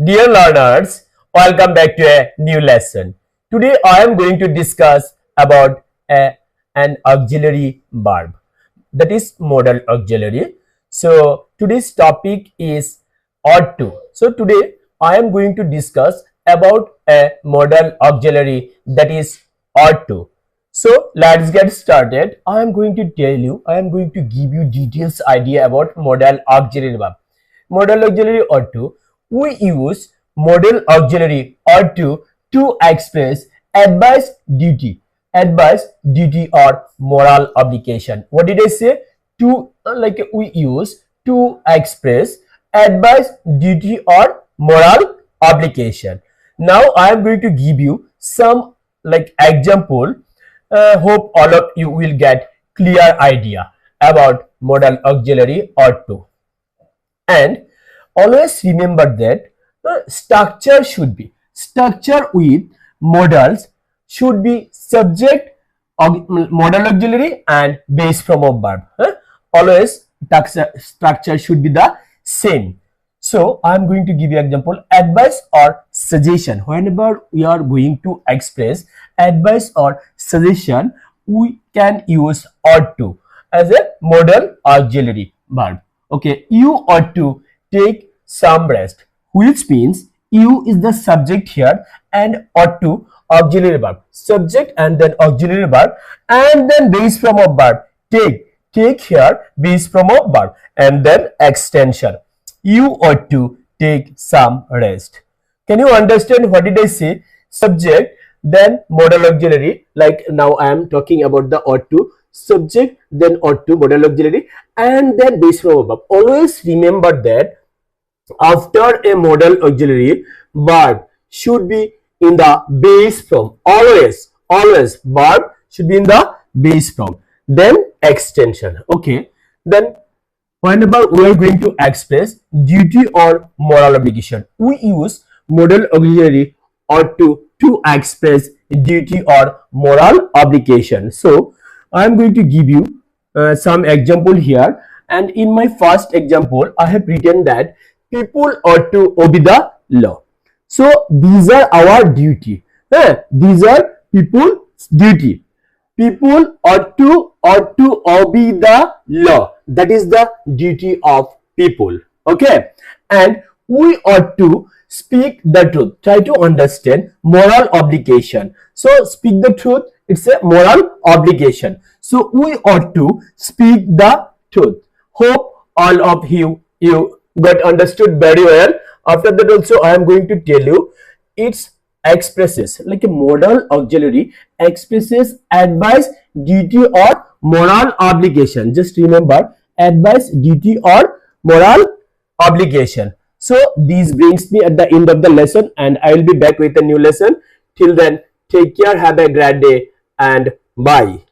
Dear learners, welcome back to a new lesson. Today I am going to discuss about an auxiliary verb, that is modal auxiliary. So today's topic is ought to. So today I am going to discuss about a modal auxiliary, that is ought to. So let's get started. I am going to give you details idea about modal auxiliary verb. Modal auxiliary ought to. We use modal auxiliary ought to express advice, duty, or moral obligation. What did I say? To we use to express advice, duty, or moral obligation. Now I am going to give you some example. Hope all of you will get clear idea about modal auxiliary ought to. And always remember that the structure with modals should be subject, modal auxiliary, and base form of verb. Always structure should be the same. So I am going to give you example: advice or suggestion. Whenever we are going to express advice or suggestion, we can use ought to as a modal auxiliary verb. Okay, you ought to take some rest, which means you is the subject here and ought to auxiliary verb, subject and then auxiliary verb, and then base form of verb. Take here base form of verb, and then extension. You ought to take some rest. Can you understand what did I say? Subject, then modal auxiliary. Like now I am talking about the ought to, subject, then ought to, modal auxiliary, and then base form of verb. Always remember that after a modal auxiliary, verb should be in the base form. Always verb should be in the base form. Then extension. Okay, then whenever we are going to express duty or moral obligation, we use modal auxiliary ought to express duty or moral obligation. So I am going to give you some example here, and in my first example I have written that people ought to obey the law. So these are our duty. These are people's duty. People ought to obey the law. That is the duty of people. Okay, and we ought to speak the truth. Try to understand moral obligation. So speak the truth, it's a moral obligation. So we ought to speak the truth. Hope all of you got understood very well. After that also I am going to tell you, it's expresses like a modal auxiliary expresses advice, duty, or moral obligation. Just remember, advice, duty, or moral obligation. So this brings me at the end of the lesson, and I will be back with a new lesson. Till then, take care, have a great day, and bye.